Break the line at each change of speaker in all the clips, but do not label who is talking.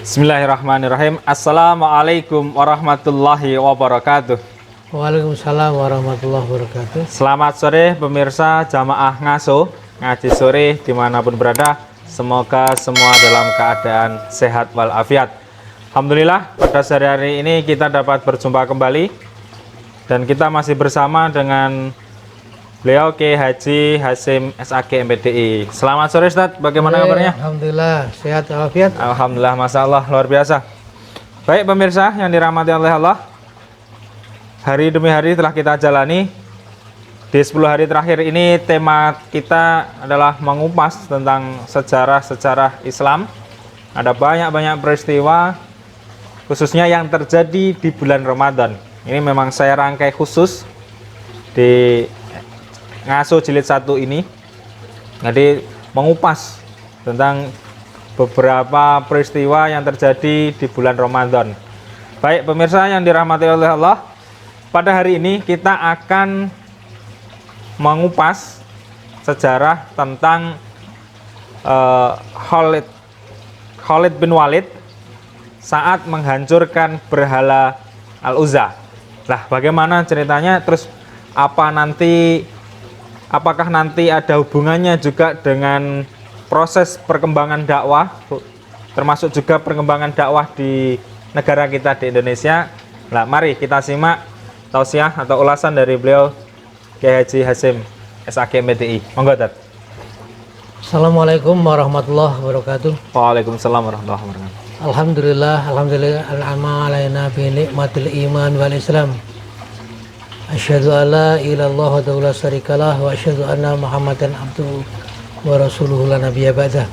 Bismillahirrahmanirrahim. Assalamualaikum warahmatullahi wabarakatuh.
Waalaikumsalam warahmatullahi wabarakatuh.
Selamat sore pemirsa jamaah ngaso ngaji sore dimanapun berada. Semoga semua dalam keadaan sehat walafiat. Alhamdulillah pada sore hari ini kita dapat berjumpa kembali. Dan kita masih bersama dengan beliau Kiai Haji Hasyim SAG MPDI. Selamat sore Ustadz, bagaimana kabarnya?
Alhamdulillah sehat walafiat.
Alhamdulillah, Masya Allah, luar biasa. Baik pemirsa yang dirahmati oleh Allah, hari demi hari telah kita jalani. Di 10 hari terakhir ini tema kita adalah mengupas tentang sejarah-sejarah Islam. Ada banyak-banyak peristiwa khususnya yang terjadi di bulan Ramadan. Ini memang saya rangkai khusus di Ngaso jilid 1 ini. Jadi mengupas tentang beberapa peristiwa yang terjadi di bulan Ramadan. Baik pemirsa yang dirahmati oleh Allah, pada hari ini kita akan mengupas sejarah tentang Khalid bin Walid saat menghancurkan berhala Al-Uzza. Lah, bagaimana ceritanya? Terus apakah nanti ada hubungannya juga dengan proses perkembangan dakwah, termasuk juga perkembangan dakwah di negara kita di Indonesia? Nah, mari kita simak tausiah atau ulasan dari beliau Kiai Haji Hasyim SAG MPDI. Monggo, Tat.
Assalamualaikum warahmatullahi wabarakatuh.
Waalaikumsalam warahmatullahi wabarakatuh.
Alhamdulillah al'ama alaina bi nikmatil iman wal islam. Asyhadu an la ilaha illallah wa la syarikalah wa asyhadu anna Muhammadan abduhu wa rasuluhu la nabiyya ba'dah.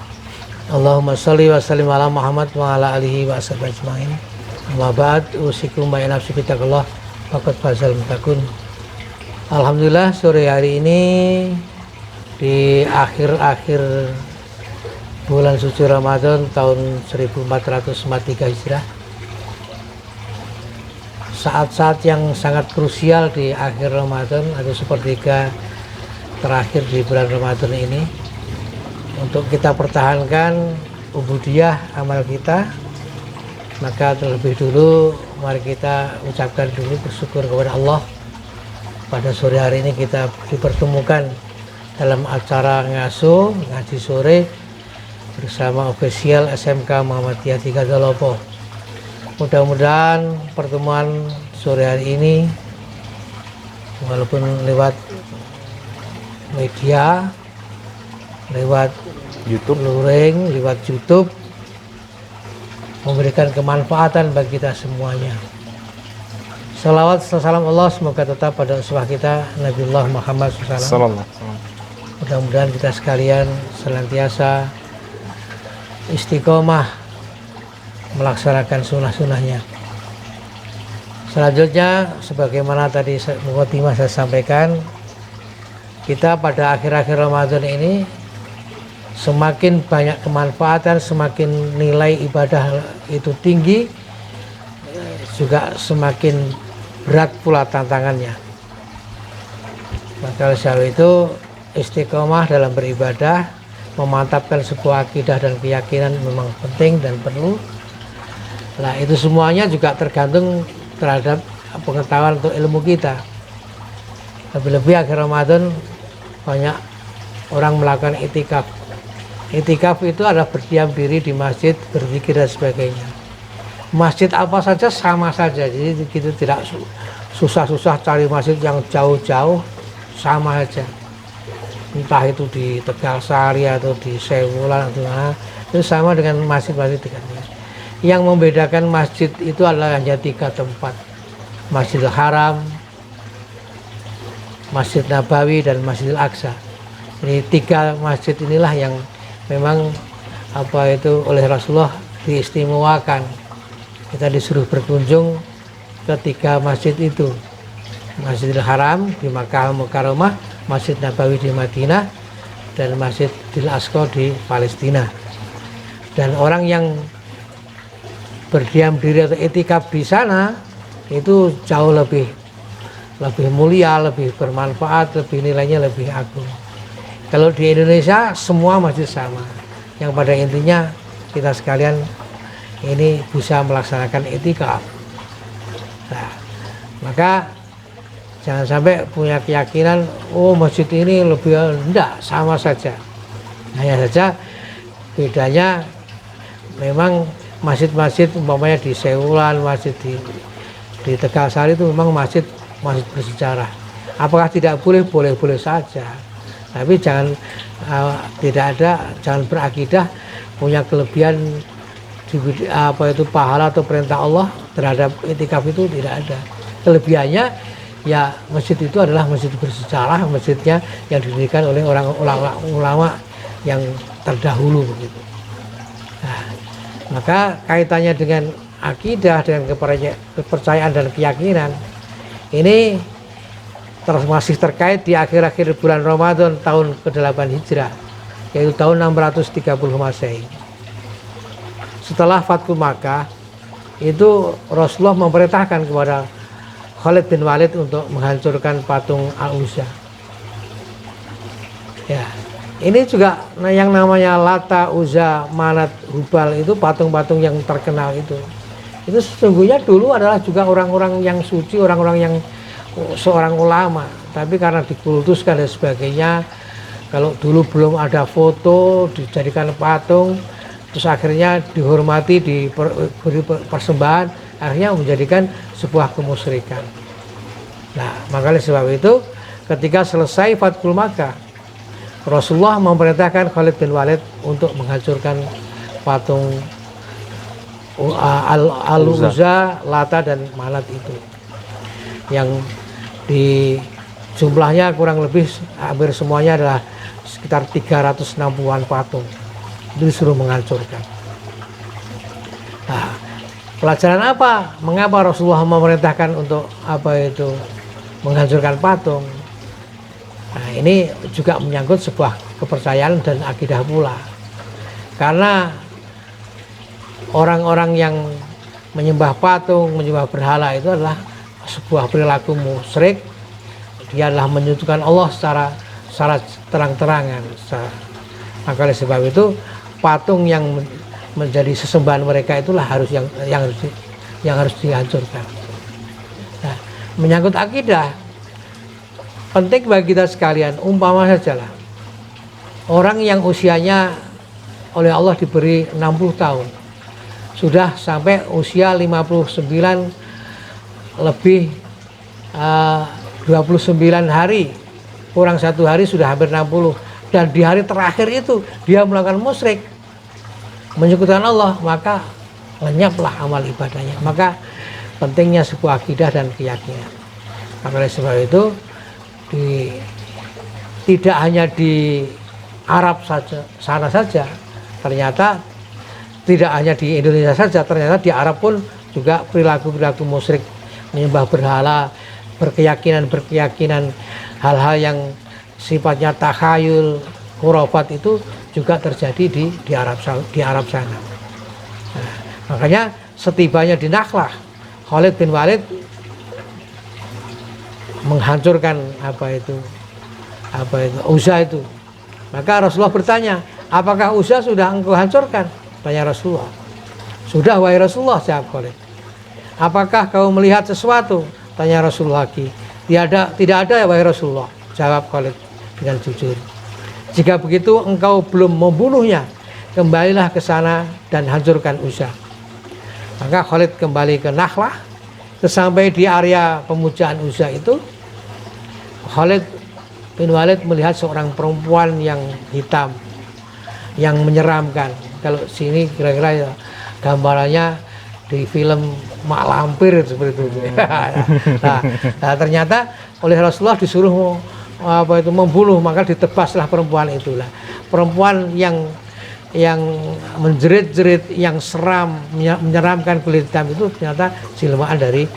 Allahumma shalli wa sallim ala Muhammad wa ala alihi wa ashabihi ajmain. Amma ba'd, usikum wa nafsi bi taqwallah faqad fazal muttaqun. Alhamdulillah sore hari ini di akhir-akhir bulan suci Ramadan tahun 1443 Hijrah, saat-saat yang sangat krusial di akhir Ramadan atau sepertiga terakhir di bulan Ramadan ini, untuk kita pertahankan ubudiyah amal kita, maka terlebih dulu mari kita ucapkan dulu bersyukur kepada Allah. Pada sore hari ini kita dipertemukan dalam acara ngaso ngaji sore bersama ofisial SMK Muhammadiyah 3 Dolopo. Mudah-mudahan pertemuan sore hari ini, walaupun lewat media, lewat
YouTube,
luring, lewat YouTube, memberikan kemanfaatan bagi kita semuanya. Salawat salam Allah semoga tetap pada uswah kita Nabiullah Muhammad SAW. Mudah-mudahan kita sekalian senantiasa istiqomah melaksanakan sunnah-sunnahnya. Selanjutnya, sebagaimana tadi mukadimah saya sampaikan, kita pada akhir-akhir Ramadan ini semakin banyak kemanfaatan, semakin nilai ibadah itu tinggi, juga semakin berat pula tantangannya. Maka oleh sebab itu istiqomah dalam beribadah, memantapkan sebuah akidah dan keyakinan memang penting dan perlu. Nah, itu semuanya juga tergantung terhadap pengetahuan untuk ilmu kita. Lebih-lebih akhir Ramadan banyak orang melakukan itikaf. Itikaf itu adalah berdiam diri di masjid, berzikir dan sebagainya. Masjid apa saja sama saja, jadi kita tidak susah-susah cari masjid yang jauh-jauh, sama saja. Entah itu di Tegal Sari atau di Sewulan atau mana, itu sama dengan masjid-masjid dekat. Yang membedakan masjid itu adalah hanya 3 tempat: Masjidil Haram, Masjid Nabawi, dan Masjidil Aqsa. Jadi 3 masjid inilah yang memang oleh Rasulullah diistimewakan. Kita disuruh berkunjung ke 3 masjid itu: Masjidil Haram di Makkah Mukarramah, Masjid Nabawi di Madinah, dan Masjidil Aqsa di Palestina. Dan orang yang berdiam diri atau itikaf di sana itu jauh lebih mulia, lebih bermanfaat, lebih nilainya lebih agung. Kalau di Indonesia semua masjid sama, yang pada intinya kita sekalian ini bisa melaksanakan i'tikaf. Nah, maka jangan sampai punya keyakinan, oh masjid ini lebih, enggak, sama saja. Hanya saja bedanya memang masjid-masjid umpamanya di Sewulan, masjid di Tegalsari itu memang masjid bersejarah. Apakah tidak boleh? Boleh-boleh saja. Tapi jangan jangan berakidah punya kelebihan pahala atau perintah Allah terhadap i'tikaf, itu tidak ada. Kelebihannya ya masjid itu adalah masjid bersejarah, masjidnya yang didirikan oleh orang ulama yang terdahulu begitu. Nah, maka kaitannya dengan akidah, dengan kepercayaan dan keyakinan ini masih terkait di akhir-akhir bulan Ramadan tahun ke-8 Hijrah, yaitu tahun 630 Masehi. Setelah Fathu Makkah itu Rasulullah memerintahkan kepada Khalid bin Walid untuk menghancurkan patung Al-Uzza. Ya, ini juga yang namanya Lata, Uzza, Manat, Hubal, itu patung-patung yang terkenal itu sesungguhnya dulu adalah juga orang-orang yang suci, orang-orang yang seorang ulama, tapi karena dikultuskan dan sebagainya, kalau dulu belum ada foto dijadikan patung, terus akhirnya dihormati, diberi persembahan, akhirnya menjadikan sebuah kemusyrikan. Nah, makanya sebab itu ketika selesai Fathul Makkah, Rasulullah memerintahkan Khalid bin Walid untuk menghancurkan patung Al-Uzza, Lata dan Manat itu, yang di jumlahnya kurang lebih hampir semuanya adalah sekitar 360-an patung, itu disuruh menghancurkan. Nah, pelajaran apa? Mengapa Rasulullah memerintahkan untuk menghancurkan patung? Nah, ini juga menyangkut sebuah kepercayaan dan akidah pula. Karena orang-orang yang menyembah patung, menyembah berhala itu adalah sebuah perilaku musyrik. Dia adalah menyekutukan Allah secara terang-terangan. Maka oleh sebab itu patung yang menjadi sesembahan mereka itulah yang harus dihancurkan. Nah, menyangkut akidah, penting bagi kita sekalian, umpama sajalah orang yang usianya oleh Allah diberi 60 tahun, sudah sampai usia 59 lebih 29 hari, kurang 1 hari sudah hampir 60, dan di hari terakhir itu dia melakukan musyrik, menyekutukan Allah, maka lenyaplah amal ibadahnya. Maka pentingnya sebuah akidah dan keyakinan. Maka oleh sebab itu tidak hanya di Arab sana saja, ternyata tidak hanya di Indonesia saja, ternyata di Arab pun juga perilaku musyrik, menyembah berhala, berkeyakinan hal-hal yang sifatnya takhayul, khurafat itu juga terjadi di Arab sana. Nah, makanya setibanya di Nakhlah, Khalid bin Walid menghancurkan Uzza itu. Maka Rasulullah bertanya, apakah Uzza sudah engkau hancurkan? Tanya Rasulullah. Sudah wahai Rasulullah, jawab Khalid. Apakah kau melihat sesuatu? Tanya Rasulullah lagi. Tidak ada ya wahai Rasulullah, jawab Khalid dengan jujur. Jika begitu engkau belum membunuhnya, kembalilah ke sana dan hancurkan Uzza. Maka Khalid kembali ke Nakhlah. Sesampai di area pemujaan Uzza itu, Khalid bin Walid melihat seorang perempuan yang hitam, yang menyeramkan. Kalau sini kira-kira ya, gambarannya di film Mak Lampir seperti itu. Nah, ternyata oleh Rasulullah disuruh membunuh, maka ditebaslah perempuan itulah. Perempuan yang menjerit-jerit, yang seram, menyeramkan, kulit hitam itu ternyata jelmaan dari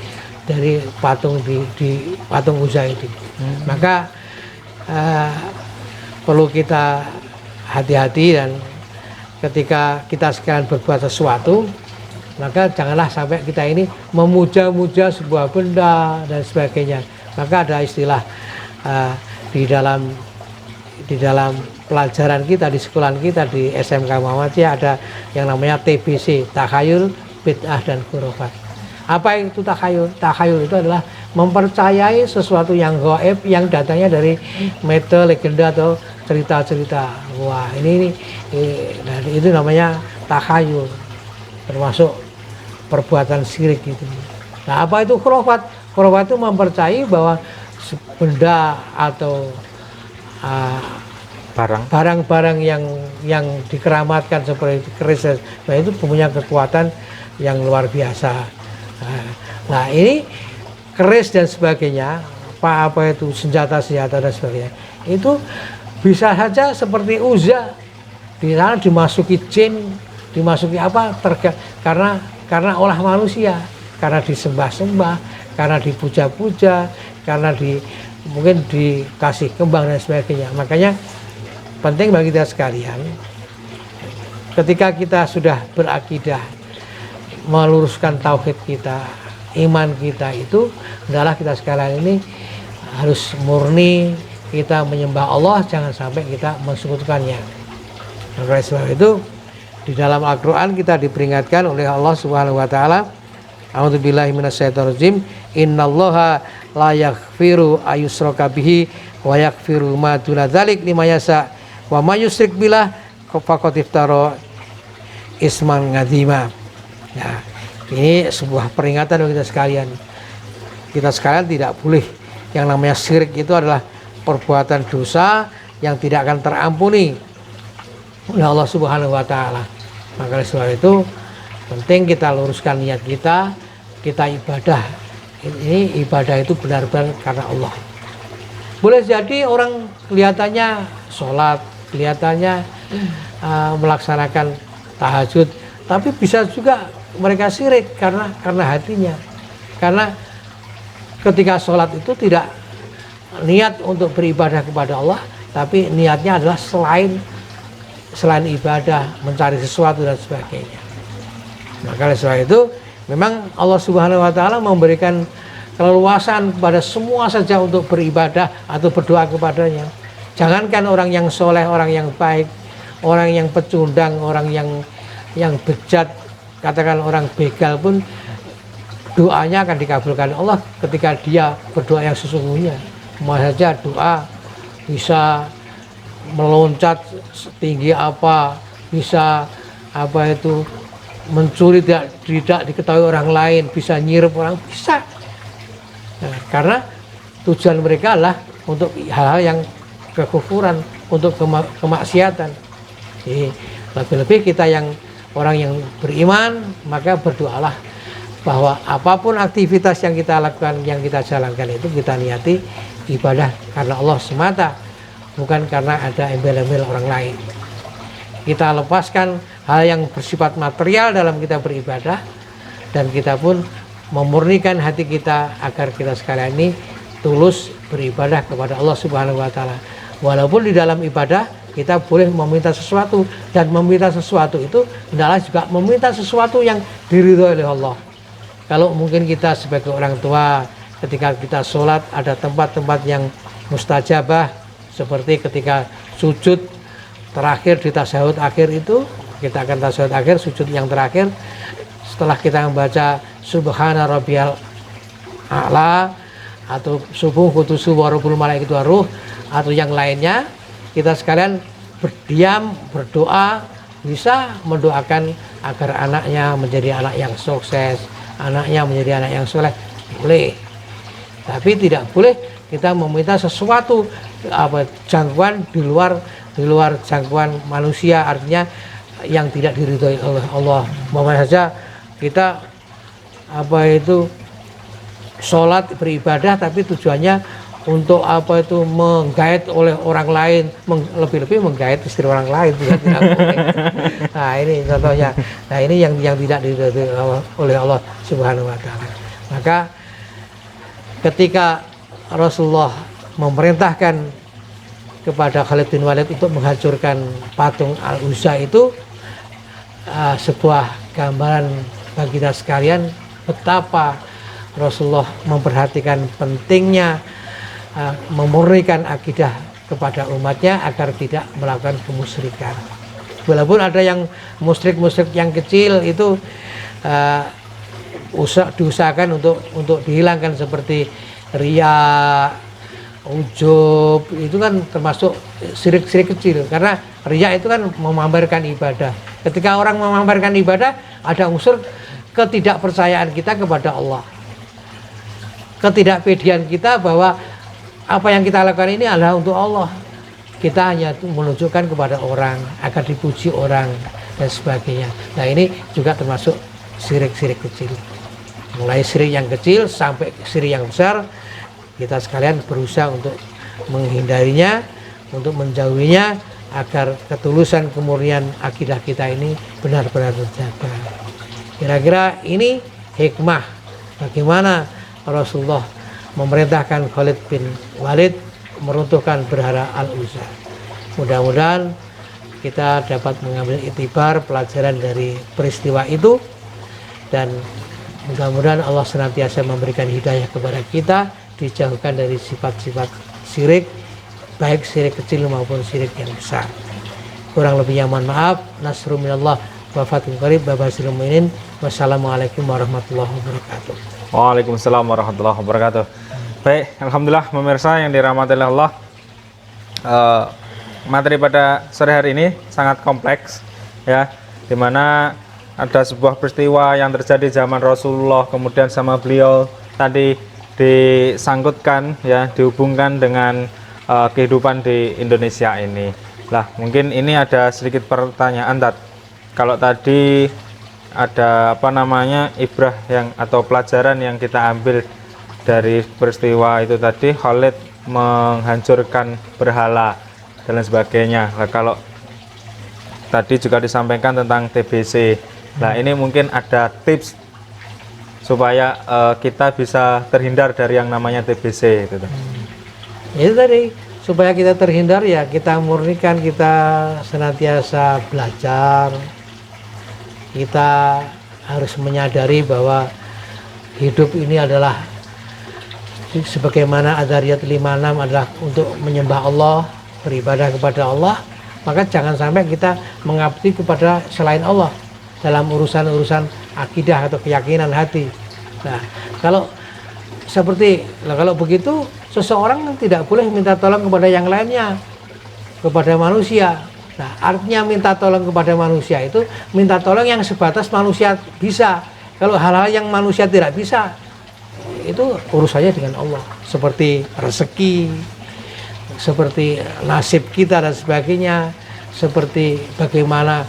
patung di patung Uzza itu. Maka perlu kita hati-hati, dan ketika kita sekalian berbuat sesuatu, maka janganlah sampai kita ini memuja-muja sebuah benda dan sebagainya. Maka ada istilah di dalam di dalam pelajaran kita di sekolah kita di SMK Muhammadiyah ada yang namanya TBC, takhayul, bid'ah dan khurafat. Apa itu takhayul? Takhayul itu adalah mempercayai sesuatu yang gaib yang datangnya dari mito, legenda atau cerita-cerita. Wah, ini itu namanya takhayul, termasuk perbuatan syirik gitu. Nah, apa itu khurafat? Khurafat itu mempercayai bahwa benda atau barang-barang yang dikeramatkan seperti keris, nah itu punya kekuatan yang luar biasa. Nah, ini keris dan sebagainya, apa itu senjata-senjata dan sebagainya, itu bisa saja seperti Uzza, di sana dimasuki jin, dimasuki apa, karena olah manusia, karena disembah-sembah, karena dipuja-puja, karena mungkin dikasih kembang dan sebagainya. Makanya penting bagi kita sekalian, ketika kita sudah berakidah, meluruskan tauhid kita, iman kita itu adalah kita sekalian ini harus murni kita menyembah Allah, jangan sampai kita mensekutukannya. Oleh sebab itu di dalam Al-Quran kita diperingatkan oleh Allah Subhanahu Wa Taala, a'udzubillahi minasyaitonirrajim, innallaha la yaghfiru ayyushraka bihi wa yaghfiru ma duna dzalik liman yasha wa may yusyrik billah faqad iftara isman ngadzima. Ya, ini sebuah peringatan bagi kita sekalian. Kita sekalian tidak boleh, yang namanya syirik itu adalah perbuatan dosa yang tidak akan terampuni oleh Allah Subhanahu Wa Taala. Maka oleh sebab itu penting kita luruskan niat kita ibadah. Ini ibadah itu benar-benar karena Allah. Boleh jadi orang kelihatannya sholat, kelihatannya melaksanakan tahajud, tapi bisa juga mereka syirik karena hatinya. Karena ketika sholat itu tidak niat untuk beribadah kepada Allah, tapi niatnya adalah selain ibadah, mencari sesuatu dan sebagainya. Maka oleh sebab itu memang Allah Subhanahu Wa Taala memberikan keleluasan kepada semua saja untuk beribadah atau berdoa kepadanya. Jangankan orang yang soleh, orang yang baik, orang yang pecundang, orang yang bejat, katakan orang begal pun doanya akan dikabulkan Allah ketika dia berdoa yang sesungguhnya. Masa saja doa bisa meloncat setinggi apa, bisa apa itu mencuri tidak diketahui orang lain, bisa nyirep orang, bisa. Nah, karena tujuan mereka adalah untuk hal-hal yang kekufuran, untuk kemaksiatan. Jadi lebih-lebih kita yang orang yang beriman, maka berdoalah bahwa apapun aktivitas yang kita lakukan, yang kita jalankan itu kita niati ibadah karena Allah semata, bukan karena ada embel-embel orang lain. Kita lepaskan hal yang bersifat material dalam kita beribadah, dan kita pun memurnikan hati kita agar kita sekalian ini tulus beribadah kepada Allah Subhanahu Wa Taala. Walaupun di dalam ibadah kita boleh meminta sesuatu, dan meminta sesuatu itu adalah juga meminta sesuatu yang diridhoi oleh Allah. Kalau mungkin kita sebagai orang tua ketika kita sholat ada tempat-tempat yang mustajabah, seperti ketika sujud terakhir di tasyahud akhir itu, kita akan tasyahud akhir, sujud yang terakhir setelah kita membaca subhana rabbiyal a'la atau subuh kutusu warabul malaikatu waruh atau yang lainnya, kita sekalian berdiam berdoa, bisa mendoakan agar anaknya menjadi anak yang sukses, anaknya menjadi anak yang soleh, boleh. Tapi tidak boleh kita meminta sesuatu jangkauan di luar jangkauan manusia, artinya yang tidak diridhoi oleh Allah. Umpamanya saja kita sholat beribadah tapi tujuannya untuk menggait oleh orang lain, lebih-lebih menggait istri orang lain, tidak boleh. Nah ini contohnya. Nah ini yang tidak diridhoi oleh Allah Subhanahu Wa Taala. Maka ketika Rasulullah memerintahkan kepada Khalid bin Walid untuk menghancurkan patung Al-Uzza itu sebuah gambaran bagi kita sekalian betapa Rasulullah memperhatikan pentingnya memurnikan akidah kepada umatnya agar tidak melakukan kemusyrikan. Walaupun ada yang musyrik yang kecil itu diusahakan untuk dihilangkan, seperti riya, ujub, itu kan termasuk syirik kecil, karena riya itu kan memamerkan ibadah. Ketika orang memamerkan ibadah, ada unsur ketidakpercayaan kita kepada Allah, ketidakpedean kita bahwa apa yang kita lakukan ini adalah untuk Allah. Kita hanya menunjukkan kepada orang agar dipuji orang dan sebagainya. Nah, ini juga termasuk syirik kecil. Mulai syirik yang kecil sampai syirik yang besar, kita sekalian berusaha untuk menghindarinya, untuk menjauhinya, agar ketulusan kemurnian akidah kita ini benar-benar terjaga. Kira-kira ini hikmah bagaimana Rasulullah memerintahkan Khalid bin Walid meruntuhkan berhala Al-Uzza. Mudah-mudahan kita dapat mengambil itibar pelajaran dari peristiwa itu, dan mudah-mudahan Allah senantiasa memberikan hidayah kepada kita, dijauhkan dari sifat-sifat syirik, baik syirik kecil maupun syirik yang besar. Kurang lebihnya mohon maaf. Nasrul minallah wa fathun qarib. Wassalamualaikum warahmatullahi wabarakatuh.
Waalaikumsalam warahmatullahi wabarakatuh. Baik, alhamdulillah pemirsa yang dirahmati oleh Allah, materi pada sore hari ini sangat kompleks ya, dimana ada sebuah peristiwa yang terjadi zaman Rasulullah, kemudian sama beliau tadi disangkutkan ya, dihubungkan dengan kehidupan di Indonesia ini. Lah, mungkin ini ada sedikit pertanyaan, kalau tadi ada ibrah yang atau pelajaran yang kita ambil dari peristiwa itu tadi, Khalid menghancurkan berhala dan lain sebagainya. Nah, kalau tadi juga disampaikan tentang TBC. Nah, ini mungkin ada tips supaya kita bisa terhindar dari yang namanya TBC gitu.
Itu tadi, supaya kita terhindar ya kita murnikan, kita senantiasa belajar. Kita harus menyadari bahwa hidup ini adalah sebagaimana Adzariyat 56 adalah untuk menyembah Allah, beribadah kepada Allah, maka jangan sampai kita mengabdi kepada selain Allah dalam urusan-urusan akidah atau keyakinan hati. Nah, kalau begitu, seseorang tidak boleh minta tolong kepada yang lainnya, kepada manusia. Nah, artinya minta tolong kepada manusia itu minta tolong yang sebatas manusia bisa. Kalau hal-hal yang manusia tidak bisa, itu urusannya dengan Allah, seperti rezeki, seperti nasib kita dan sebagainya, seperti bagaimana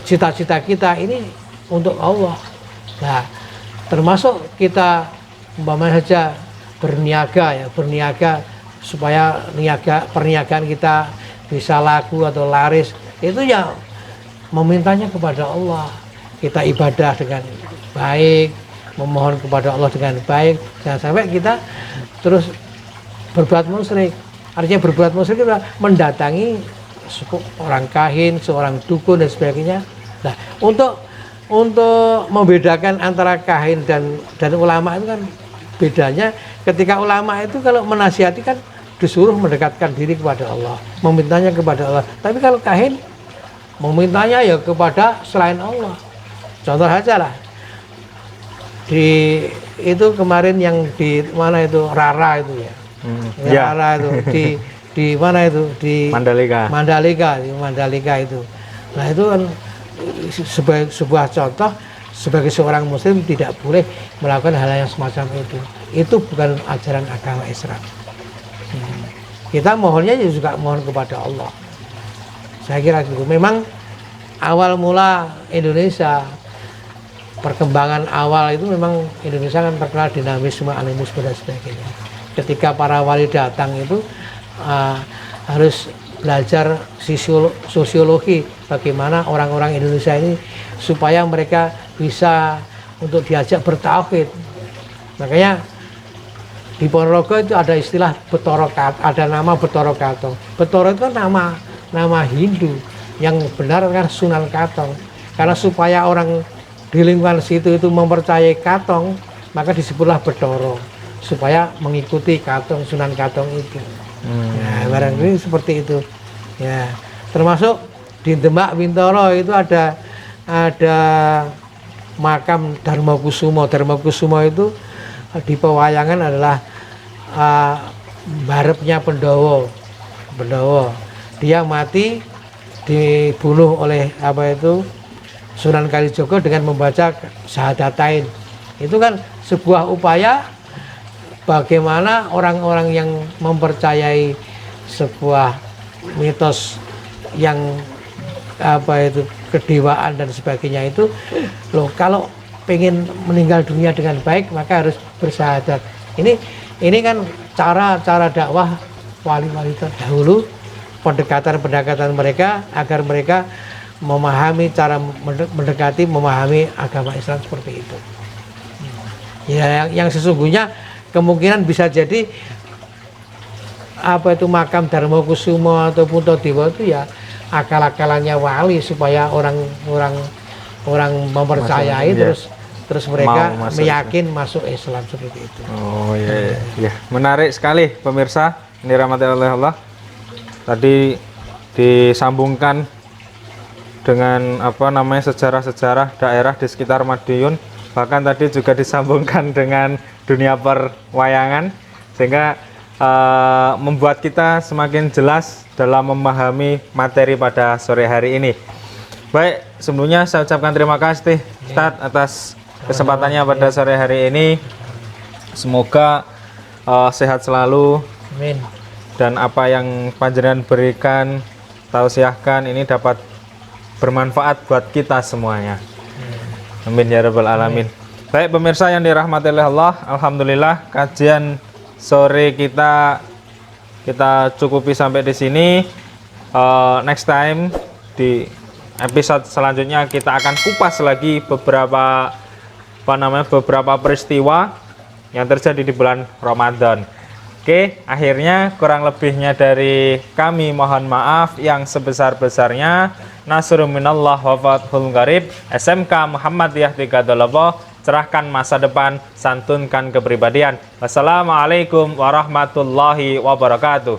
cita-cita kita ini untuk Allah. Nah, termasuk kita umpamanya saja berniaga supaya perniagaan kita bisa laku atau laris, itu ya memintanya kepada Allah. Kita ibadah dengan baik, memohon kepada Allah dengan baik, jangan sampai kita terus berbuat musyrik. Artinya berbuat musyrik adalah mendatangi orang kahin, seorang dukun dan sebagainya. Nah, untuk membedakan antara kahin dan ulama itu kan bedanya, ketika ulama itu kalau menasihati kan disuruh mendekatkan diri kepada Allah, memintanya kepada Allah. Tapi kalau kahin memintanya ya kepada selain Allah. Contoh aja lah, itu kemarin yang di mana itu Rara itu ya, Rara itu di mana itu di Mandalika itu. Nah, itu kan sebuah contoh, sebagai seorang muslim tidak boleh melakukan hal yang semacam itu. Itu bukan ajaran agama Islam. Kita mohonnya juga mohon kepada Allah. Saya kira gitu. Memang awal mula Indonesia, perkembangan awal itu memang Indonesia kan terkenal dinamisme, animisme dan sebagainya. Ketika para wali datang itu harus belajar sosiologi, bagaimana orang-orang Indonesia ini supaya mereka bisa untuk diajak bertauhid. Makanya di Ponorogo itu ada istilah Betoro, ada nama Betoro Katong. Betoro itu kan nama Hindu, yang benar kan Sunan Katong. Karena supaya orang di lingkungan situ itu mempercayai Katong, maka disebutlah Betoro. supaya mengikuti Katong, Sunan Katong itu. Nah, barangkali seperti itu. Ya, termasuk di Demak Bintoro itu ada makam Darmakusumo. Darmakusumo itu di pewayangan adalah barepnya Pendowo. Dia mati dibunuh oleh Sunan Kalijogo dengan membaca Syahadatain. Itu kan sebuah upaya bagaimana orang-orang yang mempercayai sebuah mitos yang kedewaan dan sebagainya itu, loh, kalau pengen meninggal dunia dengan baik maka harus bersyahadat. Ini kan cara dakwah wali-wali terdahulu, pendekatan mereka agar mereka memahami cara mendekati, memahami agama Islam seperti itu. Ya, yang sesungguhnya kemungkinan bisa jadi makam Darmakusumo atau Puntadewa itu ya akal-akalannya wali supaya orang mempercayai, terus mereka masuk Islam seperti itu.
Oh iya. Menarik sekali pemirsa, ini rahmati oleh Allah. Tadi disambungkan dengan sejarah-sejarah daerah di sekitar Madiun, bahkan tadi juga disambungkan dengan dunia perwayangan, sehingga membuat kita semakin jelas dalam memahami materi pada sore hari ini. Baik, sebelumnya saya ucapkan terima kasih Ustadz atas kesempatannya pada sore hari ini. Semoga sehat selalu.
Amin.
Dan apa yang panjenengan berikan, tausiahkan, ini dapat bermanfaat buat kita semuanya. Amin ya rabbal alamin. Baik pemirsa yang dirahmati oleh Allah, alhamdulillah kajian sore kita cukupi sampai di sini. Next time di episode selanjutnya kita akan kupas lagi beberapa peristiwa yang terjadi di bulan Ramadan. Oke, akhirnya kurang lebihnya dari kami mohon maaf yang sebesar-besarnya. Nasrun minallah wa fathul qarib. SMK Muhammadiyah 3 Dolobo, cerahkan masa depan, santunkan kepribadian. Wassalamualaikum warahmatullahi wabarakatuh.